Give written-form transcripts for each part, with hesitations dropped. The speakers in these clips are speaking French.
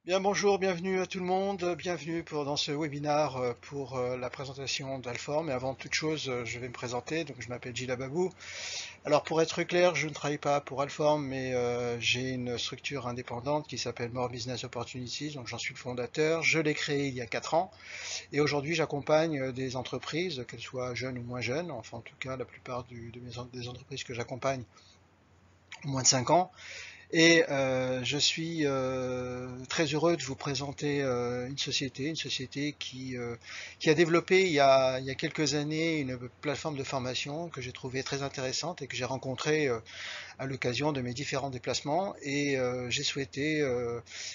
Bien, bonjour, bienvenue à tout le monde, bienvenue dans ce webinaire pour la présentation d'Alform. Et avant toute chose, je vais me présenter, donc je m'appelle Gilles Babou. Alors pour être clair, je ne travaille pas pour Alform, mais j'ai une structure indépendante qui s'appelle More Business Opportunities, donc j'en suis le fondateur. Je l'ai créée il y a 4 ans, et aujourd'hui j'accompagne des entreprises, qu'elles soient jeunes ou moins jeunes, enfin en tout cas la plupart des entreprises que j'accompagne ont moins de 5 ans. Et je suis très heureux de vous présenter une société qui a développé il y a quelques années une plateforme de formation que j'ai trouvée très intéressante et que j'ai rencontrée à l'occasion de mes différents déplacements. Et j'ai souhaité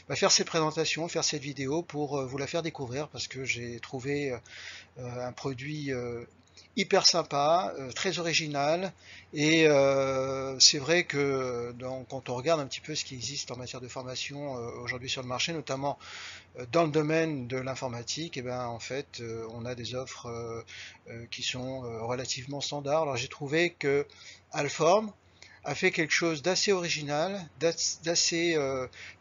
faire cette présentation, faire cette vidéo pour vous la faire découvrir parce que j'ai trouvé un produit hyper sympa, très original, et c'est vrai que quand on regarde un petit peu ce qui existe en matière de formation aujourd'hui sur le marché, notamment dans le domaine de l'informatique, et ben en fait on a des offres qui sont relativement standards. Alors j'ai trouvé que Alform a fait quelque chose d'assez original, d'assez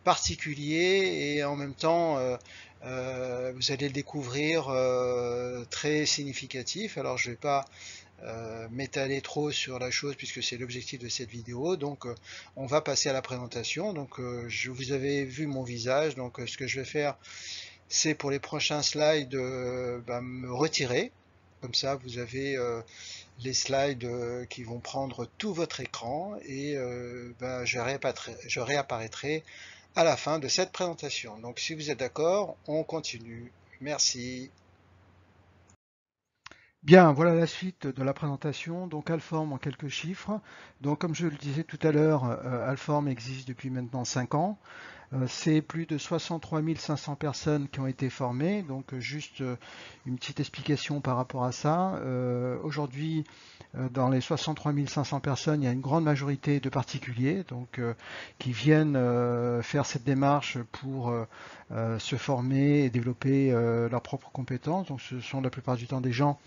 particulier, et en même temps vous allez le découvrir très significatif. Alors je ne vais pas m'étaler trop sur la chose puisque c'est l'objectif de cette vidéo. Donc on va passer à la présentation. Donc je vous avais vu mon visage. Donc ce que je vais faire, c'est pour les prochains slides me retirer. Comme ça, vous avez les slides qui vont prendre tout votre écran et je réapparaîtrai à la fin de cette présentation. Donc si vous êtes d'accord, on continue. Merci. Bien, voilà la suite de la présentation. Donc Alform en quelques chiffres. Donc comme je le disais tout à l'heure, Alform existe depuis maintenant 5 ans. C'est plus de 63 500 personnes qui ont été formées. Donc juste une petite explication par rapport à ça. Aujourd'hui, dans les 63 500 personnes, il y a une grande majorité de particuliers qui viennent faire cette démarche pour se former et développer leurs propres compétences. Donc ce sont la plupart du temps des gens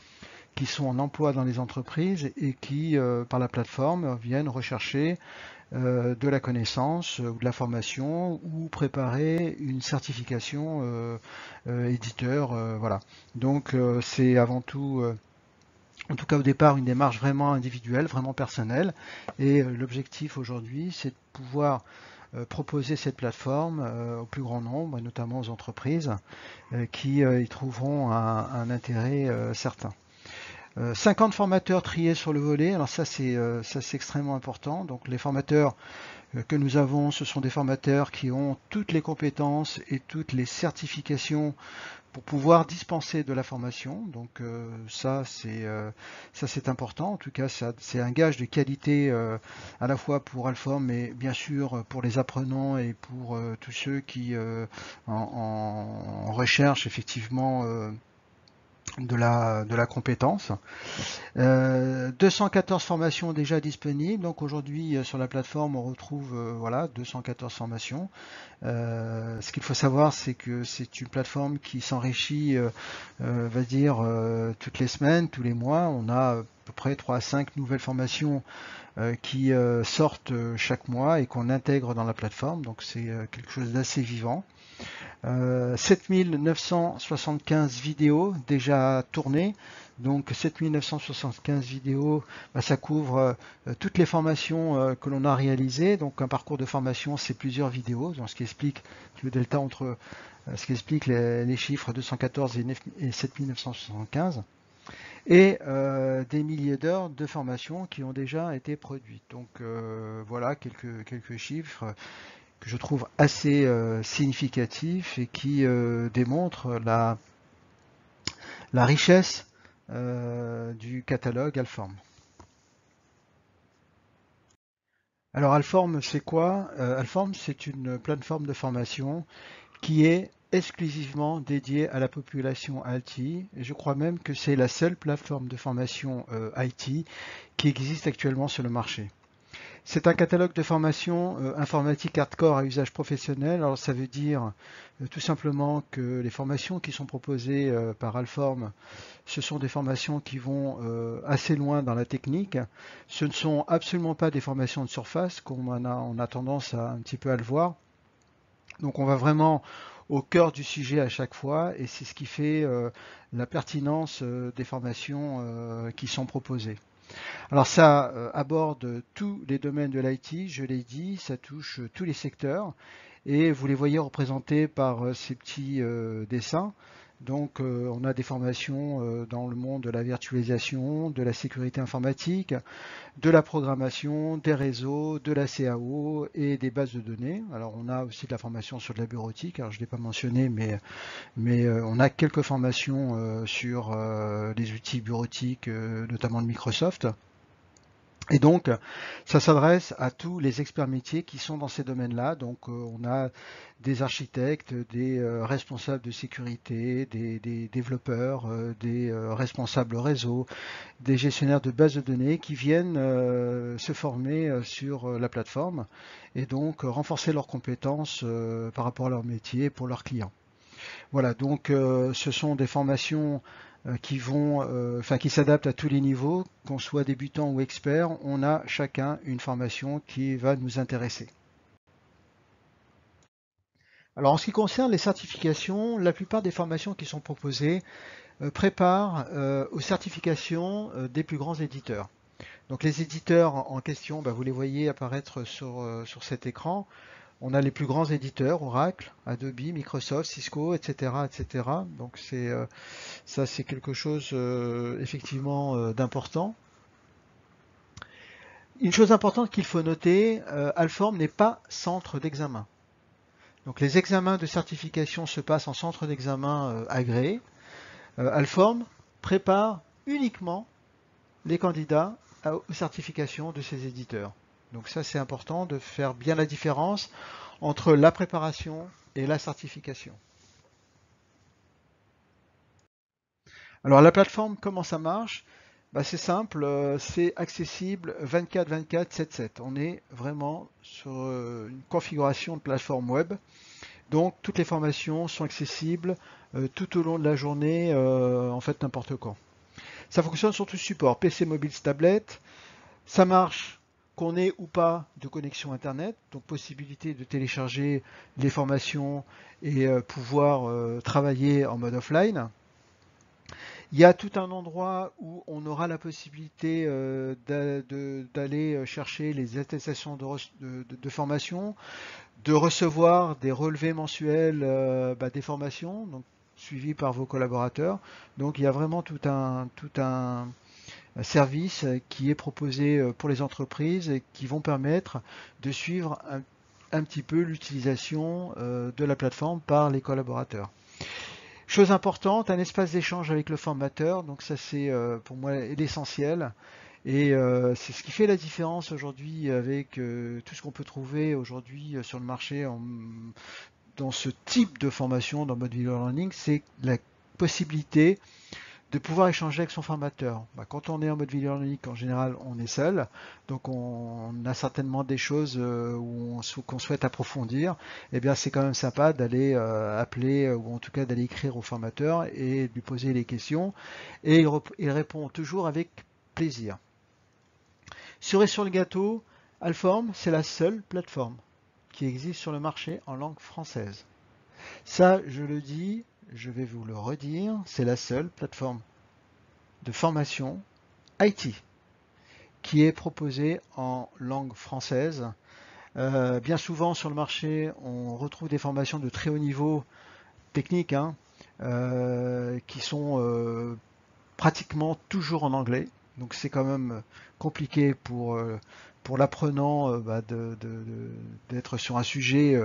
qui sont en emploi dans les entreprises et qui, par la plateforme, viennent rechercher de la connaissance ou de la formation ou préparer une certification éditeur. Voilà. Donc c'est avant tout, en tout cas au départ, une démarche vraiment individuelle, vraiment personnelle. Et l'objectif aujourd'hui, c'est de pouvoir proposer cette plateforme au plus grand nombre, et notamment aux entreprises qui y trouveront un intérêt certain. 50 formateurs triés sur le volet, alors ça c'est extrêmement important. Donc les formateurs que nous avons, ce sont des formateurs qui ont toutes les compétences et toutes les certifications pour pouvoir dispenser de la formation. Donc ça c'est important. En tout cas, c'est un gage de qualité à la fois pour Alform, mais bien sûr pour les apprenants et pour tous ceux qui en recherchent effectivement de la compétence. 214 formations déjà disponibles. Donc aujourd'hui sur la plateforme on retrouve voilà 214 formations. Ce qu'il faut savoir, c'est que c'est une plateforme qui s'enrichit, va dire, toutes les semaines, tous les mois. On a à peu près 3 à 5 nouvelles formations qui sortent chaque mois et qu'on intègre dans la plateforme. Donc c'est quelque chose d'assez vivant. 7975 vidéos déjà tournées. Donc 7975 vidéos, ça couvre toutes les formations que l'on a réalisées. Donc un parcours de formation, c'est plusieurs vidéos, donc ce qui explique le delta entre ce qui explique les chiffres 214 et 7975. Et des milliers d'heures de formation qui ont déjà été produites. Donc voilà quelques chiffres que je trouve assez significatif et qui démontre la richesse du catalogue Alform. Alors Alform, c'est quoi? Alform, c'est une plateforme de formation qui est exclusivement dédiée à la population IT. Et je crois même que c'est la seule plateforme de formation IT qui existe actuellement sur le marché. C'est un catalogue de formation informatique hardcore à usage professionnel. Alors ça veut dire tout simplement que les formations qui sont proposées par Alform, ce sont des formations qui vont assez loin dans la technique. Ce ne sont absolument pas des formations de surface, comme on a tendance un petit peu à le voir. Donc on va vraiment au cœur du sujet à chaque fois, et c'est ce qui fait la pertinence des formations qui sont proposées. Alors ça aborde tous les domaines de l'IT, je l'ai dit, ça touche tous les secteurs, et vous les voyez représentés par ces petits dessins. Donc on a des formations dans le monde de la virtualisation, de la sécurité informatique, de la programmation, des réseaux, de la CAO et des bases de données. Alors on a aussi de la formation sur de la bureautique, alors je ne l'ai pas mentionné, mais on a quelques formations sur les outils bureautiques, notamment de Microsoft. Et donc, ça s'adresse à tous les experts métiers qui sont dans ces domaines-là. Donc, on a des architectes, des responsables de sécurité, des développeurs, des responsables réseau, des gestionnaires de bases de données qui viennent se former sur la plateforme et donc renforcer leurs compétences par rapport à leur métier pour leurs clients. Voilà, donc ce sont des formations qui s'adaptent à tous les niveaux, qu'on soit débutant ou expert. On a chacun une formation qui va nous intéresser. Alors en ce qui concerne les certifications, la plupart des formations qui sont proposées préparent aux certifications des plus grands éditeurs. Donc les éditeurs en question, vous les voyez apparaître sur cet écran. On a les plus grands éditeurs, Oracle, Adobe, Microsoft, Cisco, etc., etc. Donc ça, c'est quelque chose effectivement d'important. Une chose importante qu'il faut noter, Alform n'est pas centre d'examen. Donc les examens de certification se passent en centre d'examen agréé. Alform prépare uniquement les candidats aux certifications de ces éditeurs. Donc ça, c'est important de faire bien la différence entre la préparation et la certification. Alors la plateforme, comment ça marche? C'est simple, c'est accessible 24/24, 7/7. On est vraiment sur une configuration de plateforme web. Donc toutes les formations sont accessibles tout au long de la journée, en fait n'importe quand. Ça fonctionne sur tout support, PC, mobile, tablette. Ça marche qu'on ait ou pas de connexion Internet, donc possibilité de télécharger les formations et pouvoir travailler en mode offline. Il y a tout un endroit où on aura la possibilité d'aller chercher les attestations de formation, de recevoir des relevés mensuels des formations, donc suivis par vos collaborateurs. Donc il y a vraiment tout un service qui est proposé pour les entreprises et qui vont permettre de suivre un petit peu l'utilisation de la plateforme par les collaborateurs. Chose importante, un espace d'échange avec le formateur, donc ça c'est pour moi l'essentiel. Et c'est ce qui fait la différence aujourd'hui avec tout ce qu'on peut trouver aujourd'hui sur le marché dans ce type de formation, dans mode video learning, c'est la possibilité de pouvoir échanger avec son formateur. Quand on est en mode video learning, en général, on est seul, donc on a certainement des choses qu'on souhaite approfondir. Et bien, c'est quand même sympa d'aller appeler ou en tout cas d'aller écrire au formateur et lui poser les questions. Et il répond toujours avec plaisir. Cerise sur le gâteau, Alform, c'est la seule plateforme qui existe sur le marché en langue française. Ça, je le dis, je vais vous le redire, c'est la seule plateforme de formation IT qui est proposée en langue française. Bien souvent sur le marché, on retrouve des formations de très haut niveau technique qui sont pratiquement toujours en anglais. Donc c'est quand même compliqué pour l'apprenant d'être sur un sujet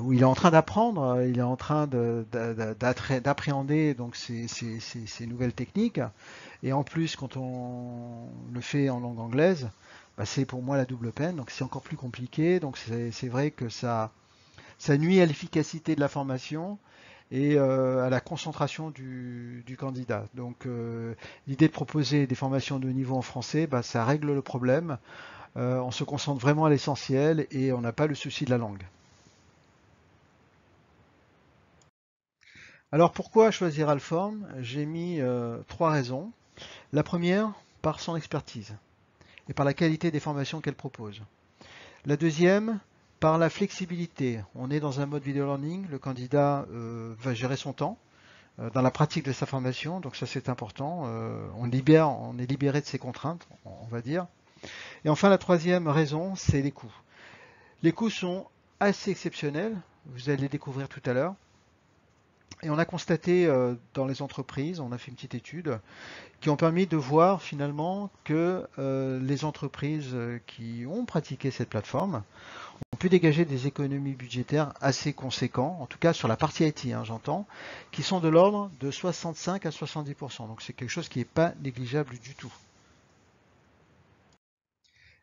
où il est en train d'apprendre, il est en train d'appréhender donc ces nouvelles techniques. Et en plus, quand on le fait en langue anglaise, c'est pour moi la double peine. Donc c'est encore plus compliqué. Donc c'est vrai que ça nuit à l'efficacité de la formation et à la concentration du candidat. Donc l'idée de proposer des formations de niveau en français, ça règle le problème. On se concentre vraiment à l'essentiel et on n'a pas le souci de la langue. Alors pourquoi choisir Alform? J'ai mis 3 raisons. La première, par son expertise et par la qualité des formations qu'elle propose. La deuxième, par la flexibilité. On est dans un mode video learning, le candidat va gérer son temps dans la pratique de sa formation, donc ça c'est important. On est libéré de ses contraintes, on va dire. Et enfin, la troisième raison, c'est les coûts. Les coûts sont assez exceptionnels, vous allez les découvrir tout à l'heure. Et on a constaté dans les entreprises, on a fait une petite étude, qui ont permis de voir finalement que les entreprises qui ont pratiqué cette plateforme ont pu dégager des économies budgétaires assez conséquentes, en tout cas sur la partie IT, hein, j'entends, qui sont de l'ordre de 65 à 70%. Donc c'est quelque chose qui n'est pas négligeable du tout.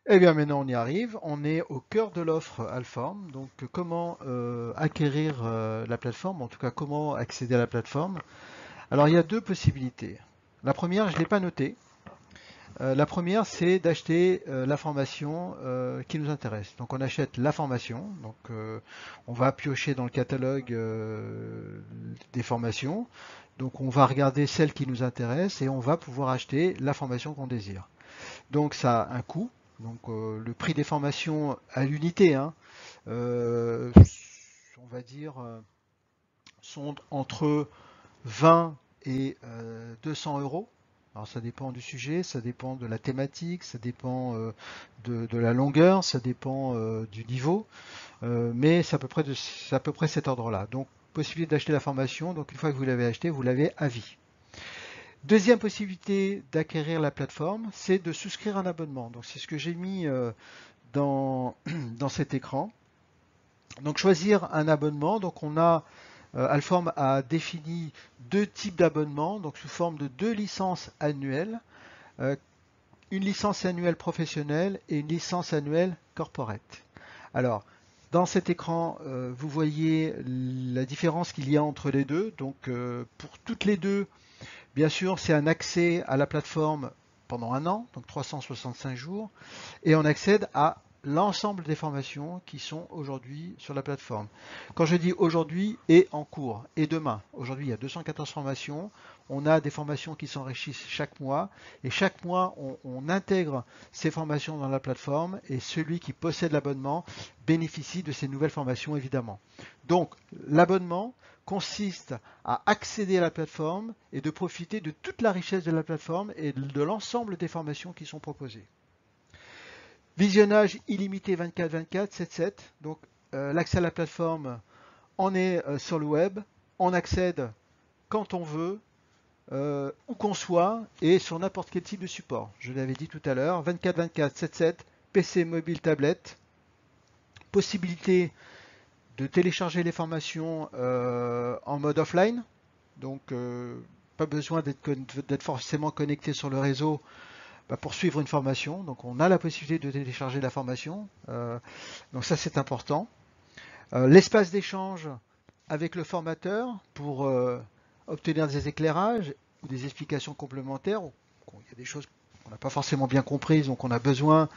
Eh bien maintenant on y arrive, on est au cœur de l'offre Alform, donc comment acquérir la plateforme, en tout cas comment accéder à la plateforme. Alors il y a deux possibilités. La première, je ne l'ai pas notée. La première, c'est d'acheter la formation qui nous intéresse. Donc on achète la formation, donc on va piocher dans le catalogue des formations. Donc on va regarder celle qui nous intéresse et on va pouvoir acheter la formation qu'on désire. Donc ça a un coût. Donc le prix des formations à l'unité, hein, on va dire, sont entre 20 et 200 euros. Alors ça dépend du sujet, ça dépend de la thématique, ça dépend de la longueur, ça dépend du niveau, mais c'est à peu près cet ordre-là. Donc possibilité d'acheter la formation, donc une fois que vous l'avez acheté, vous l'avez à vie. Deuxième possibilité d'acquérir la plateforme, c'est de souscrire un abonnement. Donc c'est ce que j'ai mis dans cet écran. Donc choisir un abonnement, donc on a Alform a défini deux types d'abonnements, donc sous forme de deux licences annuelles, une licence annuelle professionnelle et une licence annuelle corporate. Alors, dans cet écran, vous voyez la différence qu'il y a entre les deux. Donc, pour toutes les deux, bien sûr, c'est un accès à la plateforme pendant un an, donc 365 jours, et on accède à l'ensemble des formations qui sont aujourd'hui sur la plateforme. Quand je dis aujourd'hui et en cours et demain, aujourd'hui il y a 214 formations, on a des formations qui s'enrichissent chaque mois et chaque mois on intègre ces formations dans la plateforme et celui qui possède l'abonnement bénéficie de ces nouvelles formations évidemment. Donc l'abonnement consiste à accéder à la plateforme et de profiter de toute la richesse de la plateforme et de l'ensemble des formations qui sont proposées. Visionnage illimité 24/24, 7/7. Donc l'accès à la plateforme, on est sur le web, on accède quand on veut, où qu'on soit et sur n'importe quel type de support. Je l'avais dit tout à l'heure, 24/24, 7/7, PC, mobile, tablette. Possibilité de télécharger les formations en mode offline. Donc pas besoin d'être forcément connecté sur le réseau pour suivre une formation. Donc on a la possibilité de télécharger la formation. Donc ça c'est important. L'espace d'échange avec le formateur pour obtenir des éclairages ou des explications complémentaires. Il y a des choses qu'on n'a pas forcément bien comprises, donc on a besoin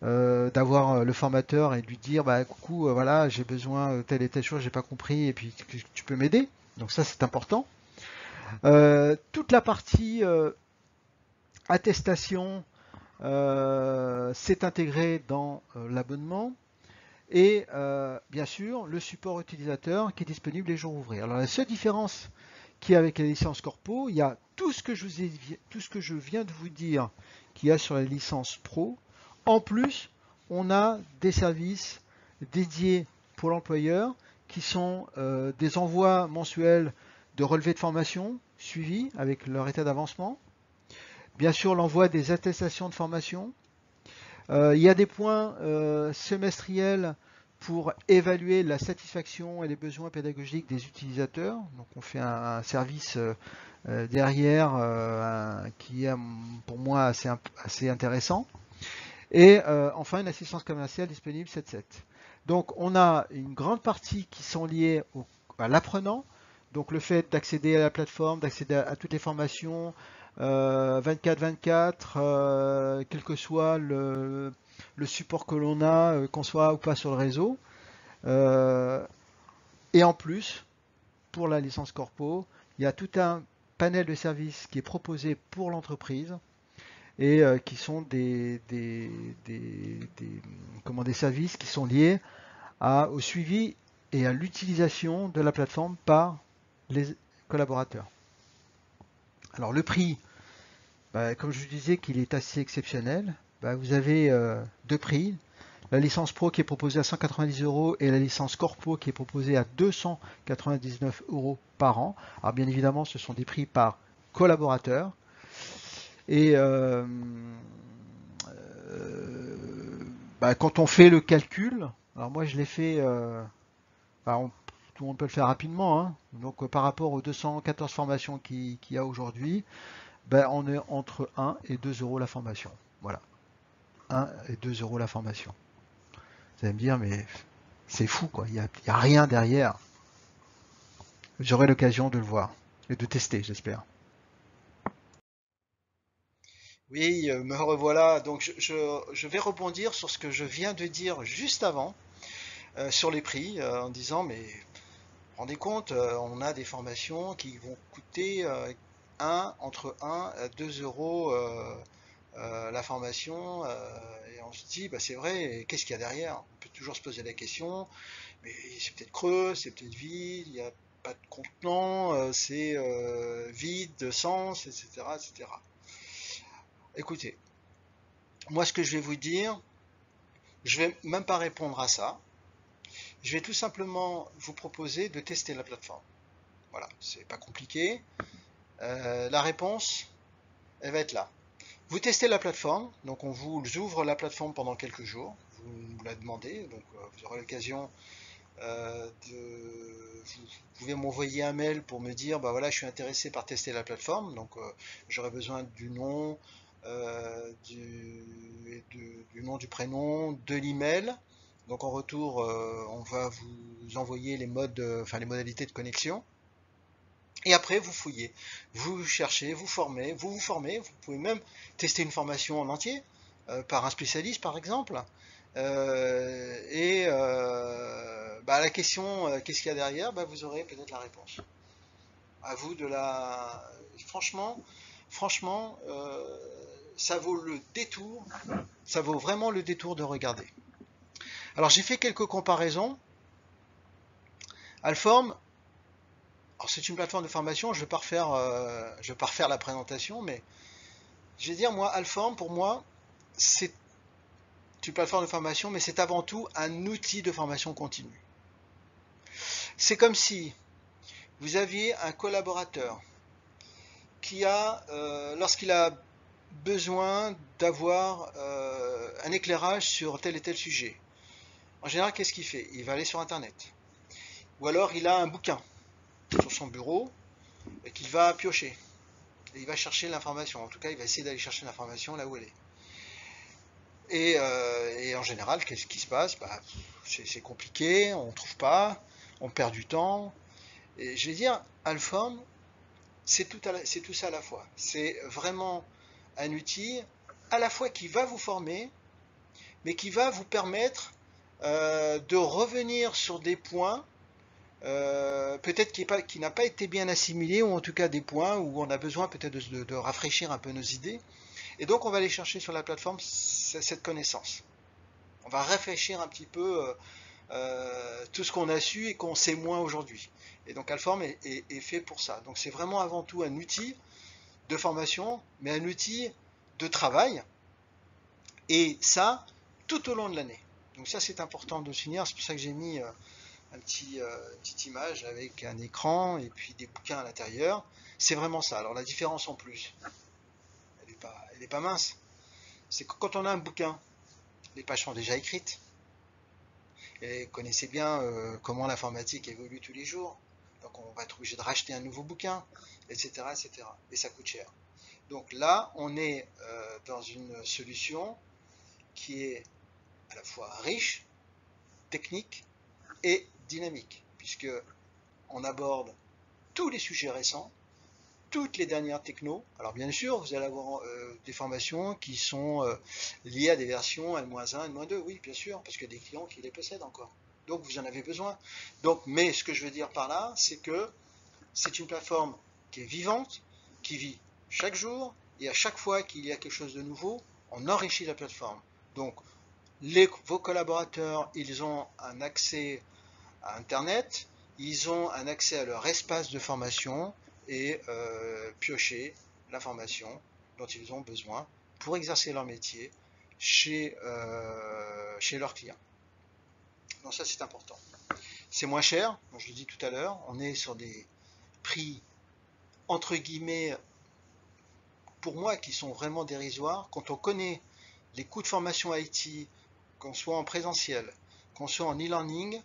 d'avoir le formateur et de lui dire coucou, voilà, j'ai besoin telle et telle chose, j'ai pas compris, et puis tu peux m'aider. Donc ça c'est important. Toute la partie attestation c'est intégré dans l'abonnement et bien sûr le support utilisateur qui est disponible les jours ouvrés. Alors la seule différence qu'il y a avec la licence Corpo, il y a tout ce que je viens de vous dire qu'il y a sur la licence Pro. En plus, on a des services dédiés pour l'employeur qui sont des envois mensuels de relevés de formation suivis avec leur état d'avancement. Bien sûr, l'envoi des attestations de formation. Il y a des points semestriels pour évaluer la satisfaction et les besoins pédagogiques des utilisateurs. Donc on fait un service derrière qui est pour moi assez intéressant. Et enfin une assistance commerciale disponible 7/7. Donc on a une grande partie qui sont liées à l'apprenant. Donc le fait d'accéder à la plateforme, d'accéder à toutes les formations, 24/24, quel que soit le support que l'on a, qu'on soit ou pas sur le réseau. Et en plus, pour la licence Corpo, il y a tout un panel de services qui est proposé pour l'entreprise et qui sont des services qui sont liés au suivi et à l'utilisation de la plateforme par les collaborateurs. Alors le prix, comme je vous disais qu'il est assez exceptionnel, vous avez deux prix. La licence Pro qui est proposée à 190 euros et la licence Corpo qui est proposée à 299 euros par an. Alors bien évidemment, ce sont des prix par collaborateur. Et quand on fait le calcul, alors moi je l'ai fait, tout le monde peut le faire rapidement, hein. Donc par rapport aux 214 formations qu'il y a aujourd'hui, on est entre 1 et 2 euros la formation. Voilà, 1 et 2 euros la formation. Vous allez me dire, mais c'est fou, quoi. Il n'y a rien derrière. J'aurai l'occasion de le voir et de tester, j'espère. Oui, me revoilà. Donc je vais rebondir sur ce que je viens de dire juste avant, sur les prix, en disant, mais rendez compte, on a des formations qui vont coûter entre 1 à 2 euros la formation, et on se dit, c'est vrai, qu'est-ce qu'il y a derrière? On peut toujours se poser la question, mais c'est peut-être creux, c'est peut-être vide, il n'y a pas de contenant, c'est vide de sens, etc., etc. Écoutez, moi ce que je vais vous dire, je vais même pas répondre à ça. Je vais tout simplement vous proposer de tester la plateforme. Voilà, c'est pas compliqué. La réponse, elle va être là. Vous testez la plateforme, donc on vous ouvre la plateforme pendant quelques jours. Vous la demandez, donc vous aurez l'occasion vous pouvez m'envoyer un mail pour me dire, voilà, je suis intéressé par tester la plateforme, donc j'aurai besoin du nom, du nom, du prénom, de l'email. Donc en retour, on va vous envoyer les les modalités de connexion. Et après, vous fouillez, vous cherchez, vous formez. Vous pouvez même tester une formation en entier par un spécialiste, par exemple. La question, qu'est-ce qu'il y a derrière, vous aurez peut-être la réponse. À vous de la. Franchement, ça vaut le détour. Ça vaut vraiment le détour de regarder. Alors j'ai fait quelques comparaisons. Alform, c'est une plateforme de formation. Je vais pas refaire la présentation, mais je vais dire moi, Alform pour moi, c'est une plateforme de formation, mais c'est avant tout un outil de formation continue. C'est comme si vous aviez un collaborateur qui a, lorsqu'il a besoin d'avoir un éclairage sur tel et tel sujet, en général, qu'est-ce qu'il fait? Il va aller sur Internet. Ou alors, il a un bouquin sur son bureau et qu'il va piocher. Et il va chercher l'information. En tout cas, il va essayer d'aller chercher l'information là où elle est. Et en général, qu'est-ce qui se passe? C'est compliqué, on ne trouve pas, on perd du temps. Et je vais dire, Alform, c'est tout ça à la fois. C'est vraiment un outil à la fois qui va vous former, mais qui va vous permettre de revenir sur des points peut-être qui n'a pas été bien assimilé, ou en tout cas des points où on a besoin peut-être de rafraîchir un peu nos idées. Et donc on va aller chercher sur la plateforme cette connaissance. On va réfléchir un petit peu tout ce qu'on a su et qu'on sait moins aujourd'hui. Et donc Alform est fait pour ça. Donc c'est vraiment avant tout un outil de formation, mais un outil de travail. Et ça, tout au long de l'année. Donc ça c'est important de finir. C'est pour ça que j'ai mis une petite image avec un écran et puis des bouquins à l'intérieur. C'est vraiment ça. Alors la différence en plus, elle est pas mince. C'est que quand on a un bouquin, les pages sont déjà écrites. Et connaissez bien comment l'informatique évolue tous les jours. Donc on va être obligé de racheter un nouveau bouquin, etc., etc. Et ça coûte cher. Donc là, on est dans une solution qui est à la fois riche, technique et dynamique, puisque on aborde tous les sujets récents, toutes les dernières technos. Alors bien sûr, vous allez avoir des formations qui sont liées à des versions N-1, N-2, oui, bien sûr, parce qu'il y a des clients qui les possèdent encore. Donc vous en avez besoin. Donc, mais ce que je veux dire par là, c'est que c'est une plateforme qui est vivante, qui vit chaque jour, et à chaque fois qu'il y a quelque chose de nouveau, on enrichit la plateforme. Donc Vos collaborateurs, ils ont un accès à Internet, ils ont un accès à leur espace de formation et piocher l'information dont ils ont besoin pour exercer leur métier chez leurs clients. Donc ça c'est important. C'est moins cher, comme je l'ai dit tout à l'heure, on est sur des prix entre guillemets pour moi qui sont vraiment dérisoires. Quand on connaît les coûts de formation IT, qu'on soit en présentiel, qu'on soit en e-learning,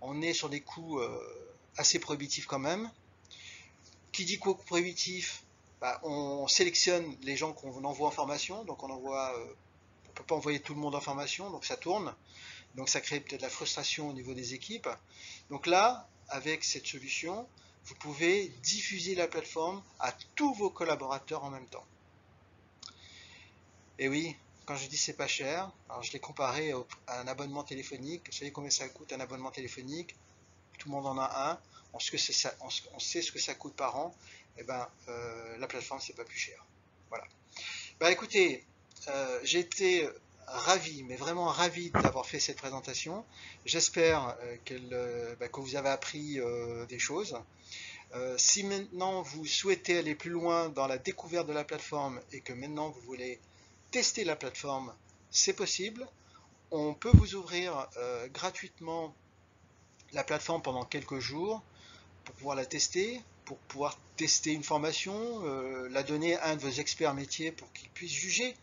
on est sur des coûts assez prohibitifs quand même. Qui dit coût prohibitif, bah, on sélectionne les gens qu'on envoie en formation, donc on peut pas envoyer tout le monde en formation, donc ça tourne, donc ça crée peut-être de la frustration au niveau des équipes. Donc là, avec cette solution, vous pouvez diffuser la plateforme à tous vos collaborateurs en même temps. Et oui, quand je dis c'est pas cher, alors je l'ai comparé à un abonnement téléphonique. Vous savez combien ça coûte un abonnement téléphonique? Tout le monde en a un. On sait ce que ça coûte par an. Et ben, la plateforme c'est pas plus cher. Voilà. Bah écoutez, j'ai été ravi, mais vraiment ravi d'avoir fait cette présentation. J'espère que vous avez appris des choses. Si maintenant vous souhaitez aller plus loin dans la découverte de la plateforme et que maintenant vous voulez tester la plateforme, c'est possible. On peut vous ouvrir gratuitement la plateforme pendant quelques jours pour pouvoir la tester, pour pouvoir tester une formation, la donner à un de vos experts métiers pour qu'il puisse juger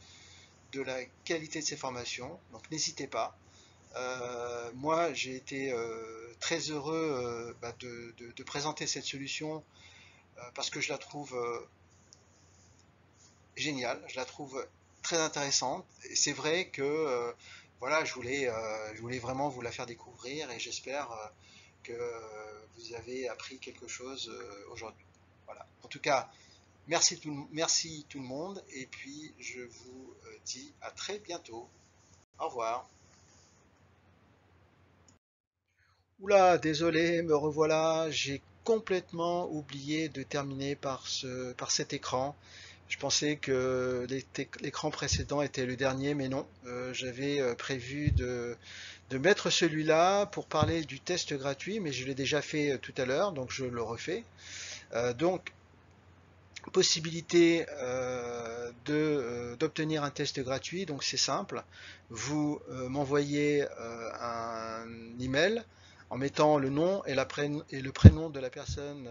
de la qualité de ces formations. Donc n'hésitez pas. Moi, j'ai été très heureux de présenter cette solution parce que je la trouve géniale, je la trouve très intéressante. Et c'est vrai que voilà, je voulais vraiment vous la faire découvrir et j'espère que vous avez appris quelque chose aujourd'hui. Voilà. En tout cas, merci tout le monde et puis je vous dis à très bientôt. Au revoir. Oula, désolé, me revoilà. J'ai complètement oublié de terminer par cet écran. Je pensais que l'écran précédent était le dernier, mais non. J'avais prévu de mettre celui-là pour parler du test gratuit, mais je l'ai déjà fait tout à l'heure, donc je le refais. Donc, possibilité d'obtenir un test gratuit, donc c'est simple. Vous m'envoyez un email en mettant le nom et le prénom de la personne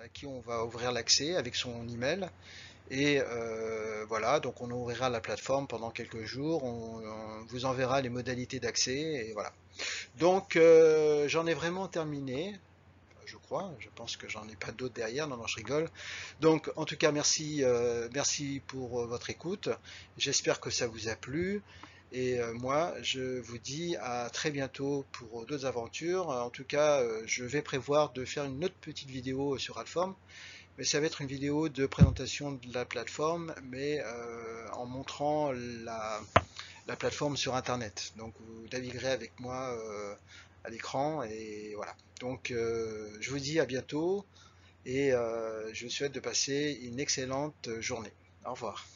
à qui on va ouvrir l'accès avec son email. Et voilà, donc on ouvrira la plateforme pendant quelques jours, on vous enverra les modalités d'accès et voilà. Donc j'en ai vraiment terminé, je crois, je pense que j'en ai pas d'autres derrière, non, non, je rigole. Donc en tout cas, merci pour votre écoute, j'espère que ça vous a plu. Et moi, je vous dis à très bientôt pour d'autres aventures. En tout cas, je vais prévoir de faire une autre petite vidéo sur Alform. Mais ça va être une vidéo de présentation de la plateforme, mais en montrant la plateforme sur Internet. Donc vous naviguerez avec moi à l'écran et voilà. Donc je vous dis à bientôt et je vous souhaite de passer une excellente journée. Au revoir.